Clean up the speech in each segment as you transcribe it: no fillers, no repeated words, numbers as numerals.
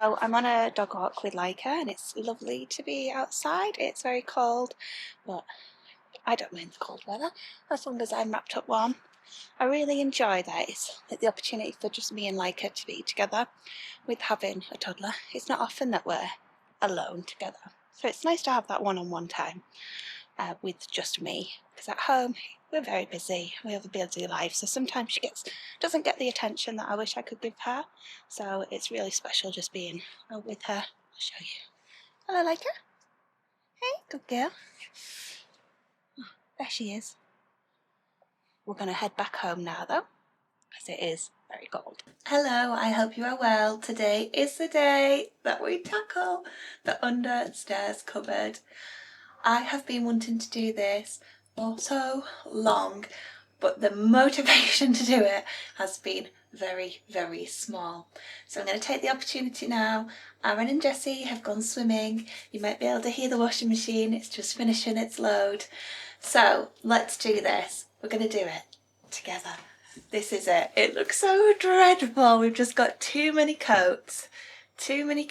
Oh, I'm on a dog walk with Leica and it's lovely to be outside. It's very cold, but I don't mind the cold weather as long as I'm wrapped up warm. I really enjoy that. It's the opportunity for just me and Leica to be together with having a toddler. It's not often that we're alone together. So it's nice to have that one-on-one time with just me, because at home we're very busy, we have a busy life, so sometimes she doesn't get the attention that I wish I could give her. So it's really special just being with her. I'll show you. Hello, Leica. Hey, good girl. Oh, there she is. We're going to head back home now though, because it is very cold. Hello, I hope you are well. Today is the day that we tackle the understairs cupboard. I have been wanting to do this for so long, but the motivation to do it has been very, very small. So I'm going to take the opportunity now. Aaron and Jessie have gone swimming. You might be able to hear the washing machine. It's just finishing its load. So let's do this. We're going to do it together. This is it. It looks so dreadful. We've just got too many coats, too many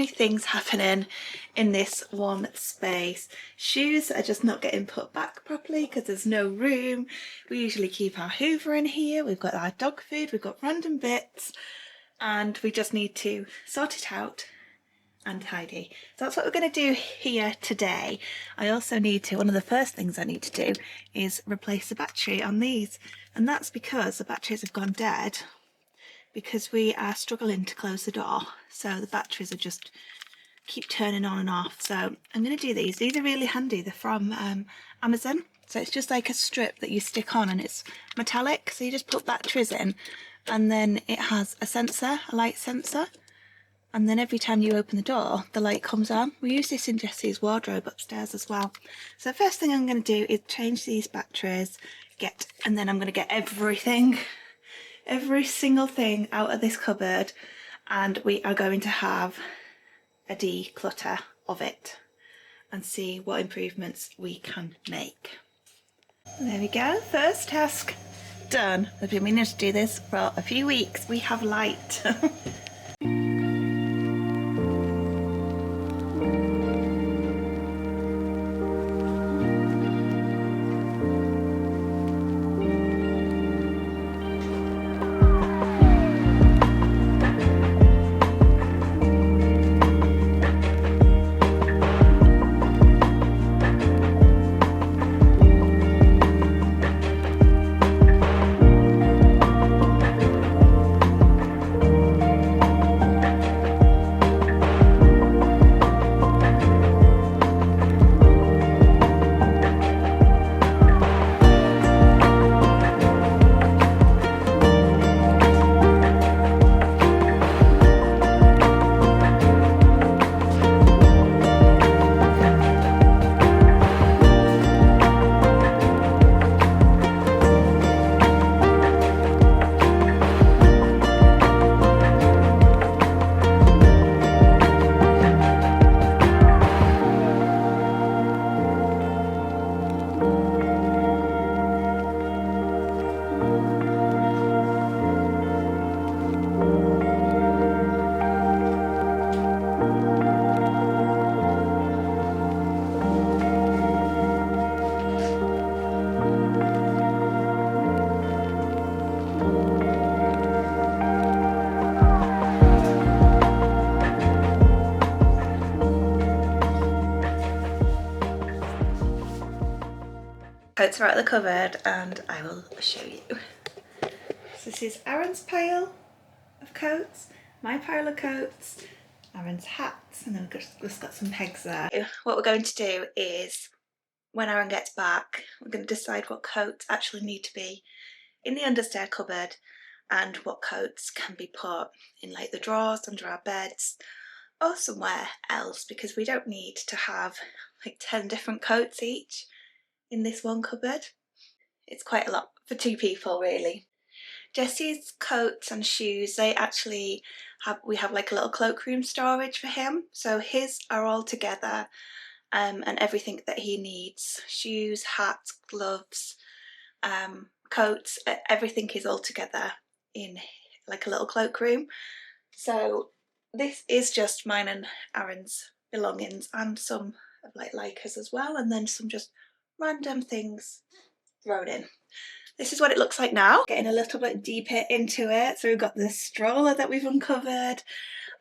things happening in this one space. Shoes are just not getting put back properly because there's no room. We usually keep our Hoover in here. We've got our dog food, we've got random bits, and we just need to sort it out and tidy. So that's what we're going to do here today. I also need to, one of the first things I need to do is replace the battery on these, and that's because the batteries have gone dead because we are struggling to close the door, so the batteries are just keep turning on and off. So I'm going to do these. These are really handy. They're from Amazon, so it's just like a strip that you stick on and it's metallic, so you just put batteries in and then it has a sensor, a light sensor, and then every time you open the door the light comes on. We use this in Jessie's wardrobe upstairs as well. So the first thing I'm going to do is change these batteries, and then I'm going to get every single thing out of this cupboard, and we are going to have a declutter of it and see what improvements we can make. There we go, first task done. I've been meaning to do this for a few weeks. We have light. Coats are out of the cupboard and I will show you. So this is Aaron's pile of coats, my pile of coats, Aaron's hats, and then we've just got some pegs there. What we're going to do is, when Aaron gets back, we're going to decide what coats actually need to be in the understair cupboard and what coats can be put in like the drawers under our beds or somewhere else, because we don't need to have like 10 different coats each in this one cupboard. It's quite a lot for two people really. Jessie's coats and shoes, we have like a little cloakroom storage for him, so his are all together, and everything that he needs, shoes, hats, gloves, coats, everything is all together in like a little cloakroom. So This is just mine and Aaron's belongings, and some of like Leica's as well, and then some just random things thrown in. This is what it looks like now, getting a little bit deeper into it. So we've got the stroller that we've uncovered,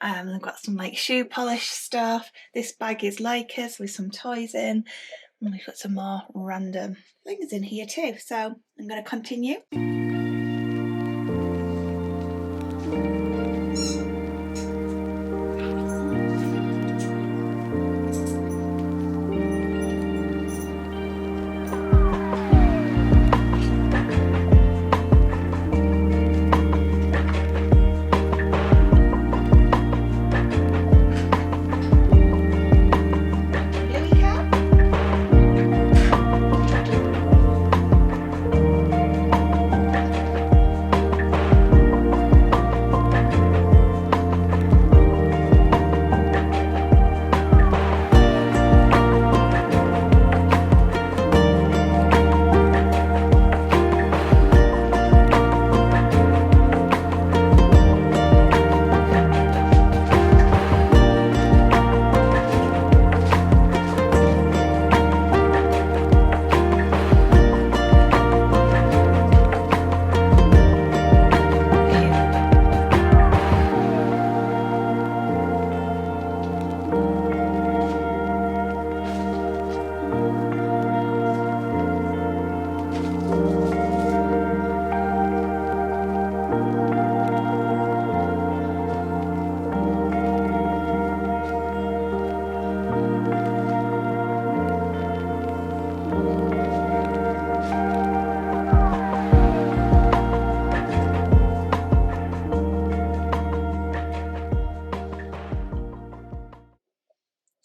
we've got some like shoe polish stuff. This bag is Leica's with some toys in, and we've got some more random things in here too. So I'm going to continue.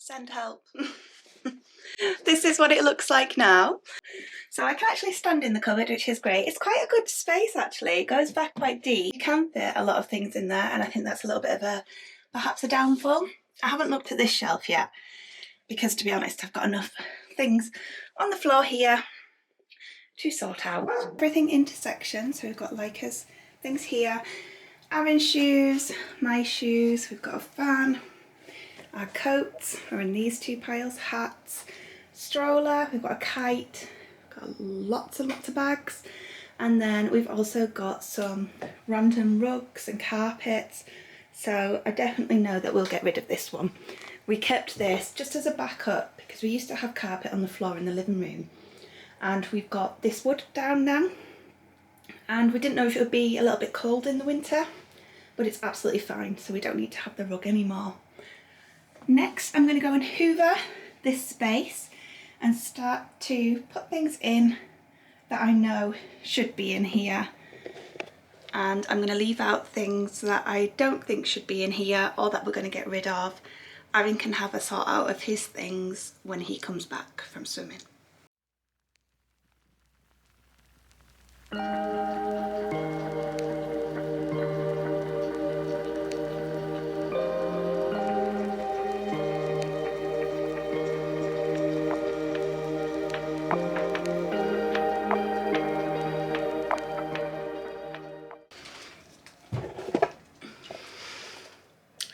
Send help. This is what it looks like now. So I can actually stand in the cupboard, which is great. It's quite a good space actually. It goes back quite deep. You can fit a lot of things in there, and I think that's a little bit of perhaps a downfall. I haven't looked at this shelf yet because, to be honest, I've got enough things on the floor here to sort out. Everything into sections. So we've got Leica's things here, Aaron's shoes, my shoes, we've got a fan, our coats are in these two piles, hats, stroller, we've got a kite, got lots and lots of bags, and then we've also got some random rugs and carpets. So I definitely know that we'll get rid of this one. We kept this just as a backup because we used to have carpet on the floor in the living room, and we've got this wood down now, and we didn't know if it would be a little bit cold in the winter, but it's absolutely fine, so we don't need to have the rug anymore. Next, I'm going to go and hoover this space and start to put things in that I know should be in here, and I'm going to leave out things that I don't think should be in here or that we're going to get rid of. Aaron can have a sort out of his things when he comes back from swimming.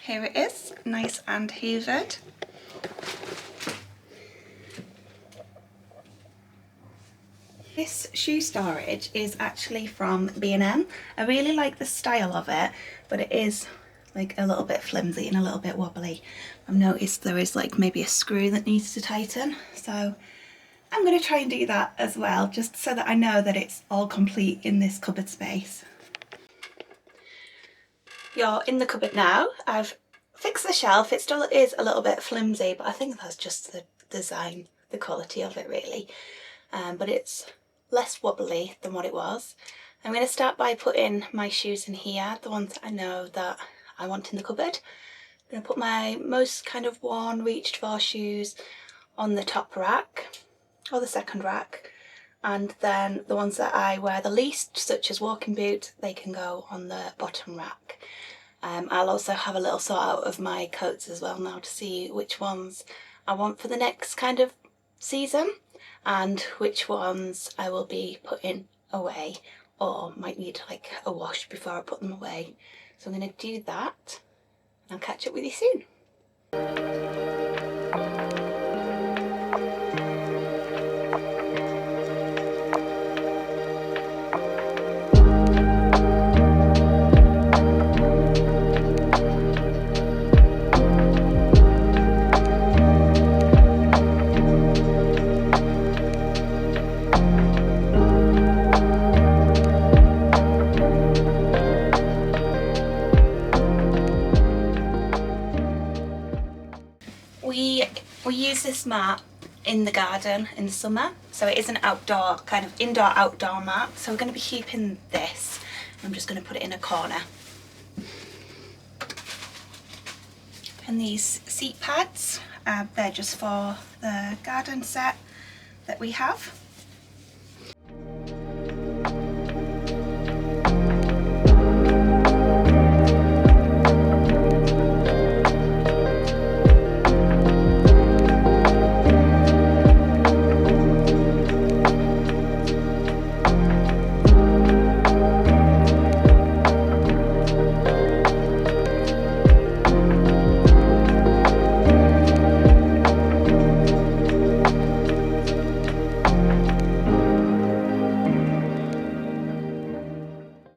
Here it is, nice and hoovered. This shoe storage is actually from B&M. I really like the style of it, but it is like a little bit flimsy and a little bit wobbly. I've noticed there is like maybe a screw that needs to tighten, so I'm going to try and do that as well, just so that I know that it's all complete in this cupboard space. You're in the cupboard now. I've fixed the shelf. It still is a little bit flimsy, but I think that's just the design, the quality of it really. But it's less wobbly than what it was. I'm going to start by putting my shoes in here, the ones that I know that I want in the cupboard. I'm going to put my most kind of worn, reached for shoes on the top rack, or the second rack, and then the ones that I wear the least, such as walking boots, they can go on the bottom rack. I'll also have a little sort out of my coats as well now to see which ones I want for the next kind of season and which ones I will be putting away or might need like a wash before I put them away. So I'm going to do that I'll catch up with you soon. We use this mat in the garden in the summer, so it is an outdoor, kind of indoor-outdoor mat, so we're going to be keeping this. I'm just going to put it in a corner. And these seat pads, they're just for the garden set that we have.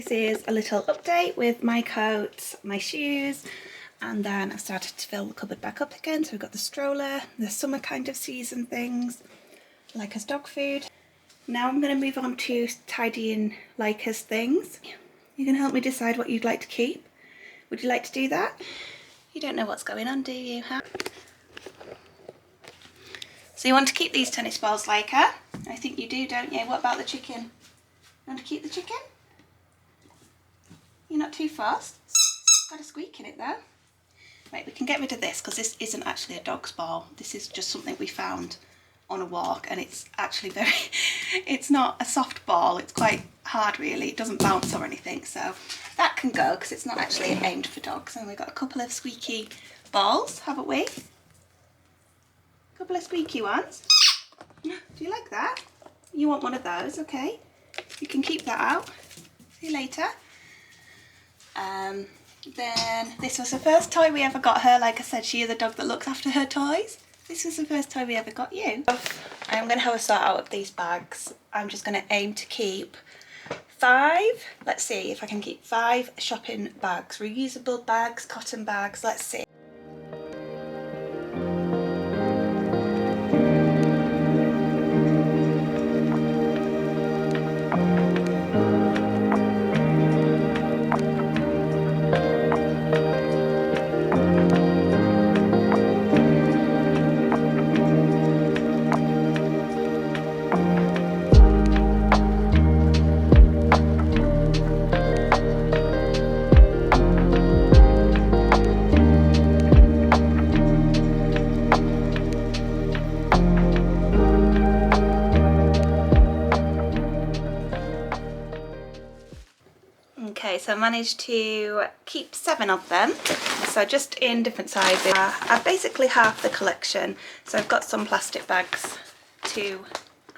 This is a little update with my coats, my shoes, and then I've started to fill the cupboard back up again. So we've got the stroller, the summer kind of season things, Leica's dog food. Now I'm going to move on to tidying Leica's things. You can help me decide what you'd like to keep. Would you like to do that? You don't know what's going on, do you, huh? So you want to keep these tennis balls, Leica? I think you do, don't you? What about the chicken? You want to keep the chicken? You're not too fast. Got a squeak in it though. Right, we can get rid of this because this isn't actually a dog's ball. This is just something we found on a walk, and it's actually very, it's not a soft ball. It's quite hard really. It doesn't bounce or anything, so that can go because it's not actually aimed for dogs. And we've got a couple of squeaky balls, haven't we? A couple of squeaky ones. Do you like that? You want one of those, okay. You can keep that out. See you later. Then this was the first toy we ever got her. Like I said, she is a dog that looks after her toys. This was the first toy we ever got you. I'm going to have a sort out of these bags. I'm just going to aim to keep 5. Let's see if I can keep 5 shopping bags, reusable bags, cotton bags. Let's see. Okay, so I managed to keep 7 of them, so just in different sizes. I've basically half the collection, so I've got some plastic bags to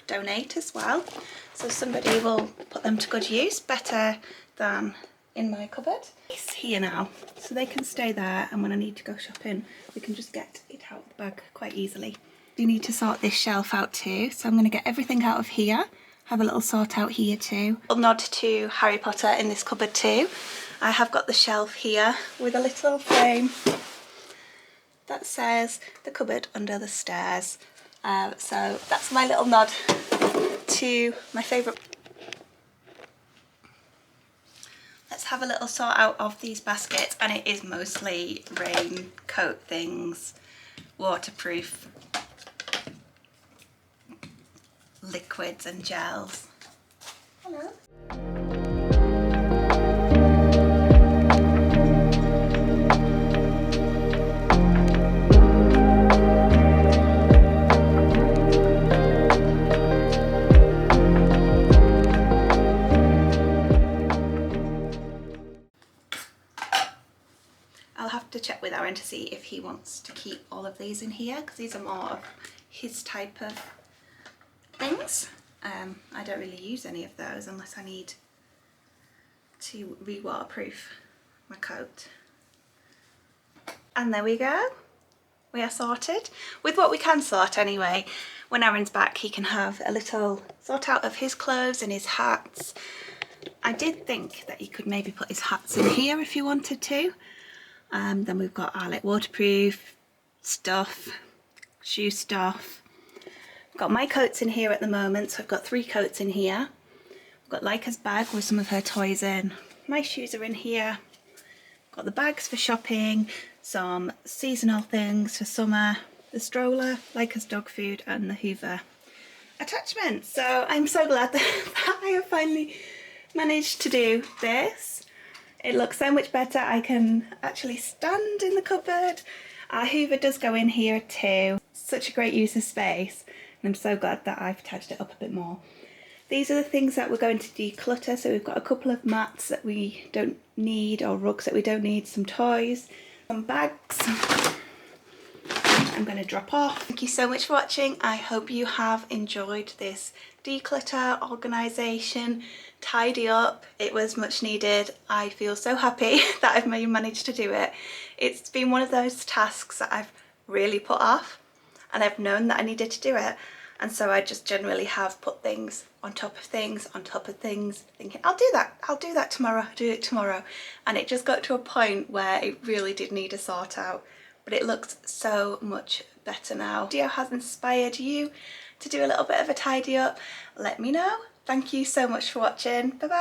donate as well, so somebody will put them to good use, better than in my cupboard. It's here now, so they can stay there, and when I need to go shopping we can just get it out of the bag quite easily. You need to sort this shelf out too, so I'm going to get everything out of here. Have a little sort out here too. A nod to Harry Potter in this cupboard too. I have got the shelf here with a little frame that says the cupboard under the stairs. So that's my little nod to my favourite. Let's have a little sort out of these baskets, and it is mostly raincoat things, waterproof liquids and gels. Hello. I'll have to check with Aaron to see if he wants to keep all of these in here, because these are more of his type of things. I don't really use any of those unless I need to re-waterproof my coat. And there we go. We are sorted with what we can sort anyway. When Aaron's back, he can have a little sort out of his clothes and his hats. I did think that he could maybe put his hats in here if he wanted to. Then we've got our like waterproof stuff, shoe stuff. I've got my coats in here at the moment, so I've got 3 coats in here. I've got Leica's bag with some of her toys in. My shoes are in here. Got the bags for shopping, some seasonal things for summer, the stroller, Leica's dog food and the Hoover attachment. So I'm so glad that I have finally managed to do this. It looks so much better. I can actually stand in the cupboard. Our Hoover does go in here too. Such a great use of space, and I'm so glad that I've touched it up a bit more. These are the things that we're going to declutter. So we've got a couple of mats that we don't need, or rugs that we don't need, some toys, some bags I'm going to drop off. Thank you so much for watching. I hope you have enjoyed this declutter, organisation, tidy up. It was much needed. I feel so happy that I've managed to do it. It's been one of those tasks that I've really put off, and I've known that I needed to do it. And so I just generally have put things on top of things on top of things, thinking I'll do that tomorrow, I'll do it tomorrow. And it just got to a point where it really did need a sort out, but it looks so much better now. If the video has inspired you to do a little bit of a tidy up, let me know. Thank you so much for watching. Bye bye.